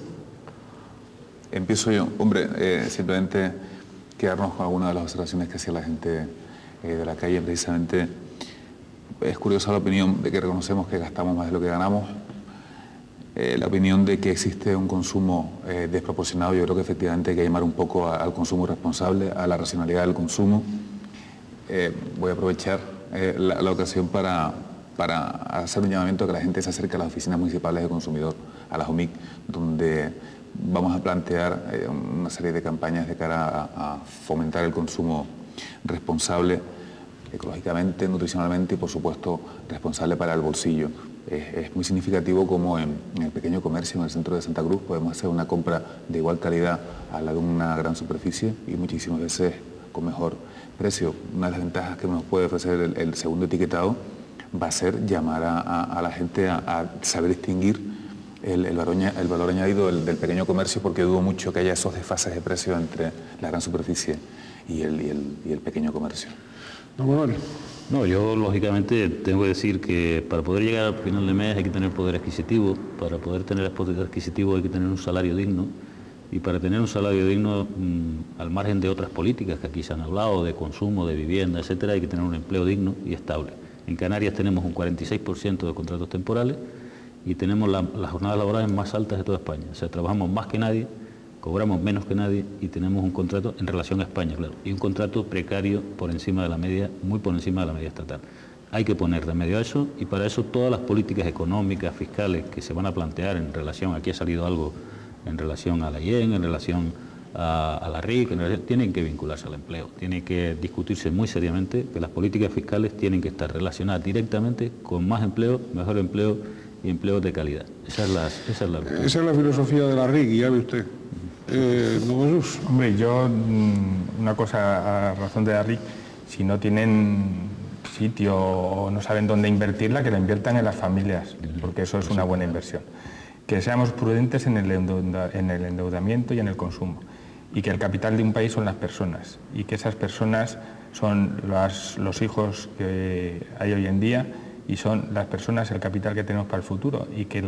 E: Empiezo yo. Hombre, simplemente quedarnos con algunas de las observaciones que hacía la gente de la calle. Precisamente es curiosa la opinión de que reconocemos que gastamos más de lo que ganamos. La opinión de que existe un consumo desproporcionado. Yo creo que efectivamente hay que llamar un poco al consumo responsable, a la racionalidad del consumo. Voy a aprovechar la ocasión para hacer un llamamiento a que la gente se acerque a las oficinas municipales de consumidor, a las OMIC, donde vamos a plantear una serie de campañas de cara a fomentar el consumo responsable, ecológicamente, nutricionalmente y, por supuesto, responsable para el bolsillo. Es muy significativo como en el pequeño comercio, en el centro de Santa Cruz, podemos hacer una compra de igual calidad a la de una gran superficie y muchísimas veces con mejor precio. Una de las ventajas que nos puede ofrecer el segundo etiquetado va a ser llamar a la gente a saber distinguir el valor añadido del pequeño comercio, porque dudo mucho que haya esos desfases de precio entre la gran superficie y el pequeño comercio.
A: Don Manuel.
D: No, yo lógicamente tengo que decir que para poder llegar al final de mes hay que tener poder adquisitivo, para poder tener poder adquisitivo hay que tener un salario digno, y para tener un salario digno, al margen de otras políticas que aquí se han hablado, de consumo, de vivienda, etcétera, hay que tener un empleo digno y estable. En Canarias tenemos un 46% de contratos temporales y tenemos las jornadas laborales más altas de toda España. O sea, trabajamos más que nadie, cobramos menos que nadie y tenemos un contrato en relación a España, claro, y un contrato precario por encima de la media, muy por encima de la media estatal. Hay que poner remedio a eso y para eso todas las políticas económicas, fiscales que se van a plantear en relación, aquí ha salido algo en relación a la IEN, en relación a la RIC, tienen que vincularse al empleo, tiene que discutirse muy seriamente que las políticas fiscales tienen que estar relacionadas directamente con más empleo, mejor empleo y empleos de calidad. Esa es la
A: filosofía de la RIC, ya ve usted. ¿No, Jesús?
F: Hombre, yo, una cosa a razón de la RIC, si no tienen sitio o no saben dónde invertirla, que la inviertan en las familias, porque eso es una buena inversión. Que seamos prudentes en el endeudamiento y en el consumo, y que el capital de un país son las personas, y que esas personas son los hijos que hay hoy en día, y son las personas el capital que tenemos para el futuro, y que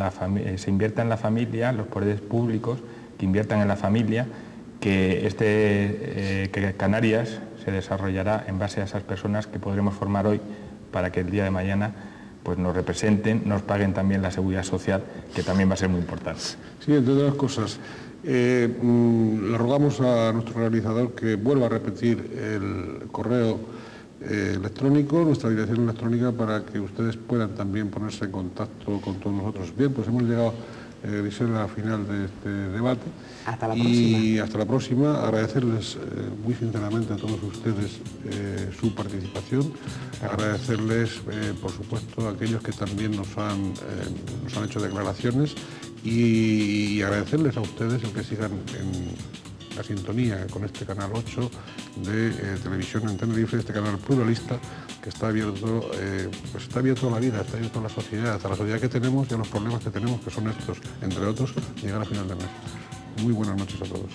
F: se invierta en la familia, los poderes públicos, que inviertan en la familia, que Canarias se desarrollará en base a esas personas que podremos formar hoy para que el día de mañana pues nos representen, nos paguen también la seguridad social, que también va a ser muy importante.
A: Sí, entre otras cosas, le rogamos a nuestro realizador que vuelva a repetir el correo electrónico, nuestra dirección electrónica, para que ustedes puedan también ponerse en contacto con todos nosotros. Bien, pues hemos llegado, Grisela, al final de este debate.
B: Hasta la próxima.
A: Y hasta la próxima. Agradecerles muy sinceramente a todos ustedes su participación, agradecerles, por supuesto, a aquellos que también nos han hecho declaraciones y agradecerles a ustedes el que sigan en la sintonía con este canal 8 de televisión en Tenerife, este canal pluralista que está abierto, pues está abierto a la vida, está abierto a la sociedad que tenemos y a los problemas que tenemos, que son estos, entre otros, llegar a final de mes. Muy buenas noches a todos.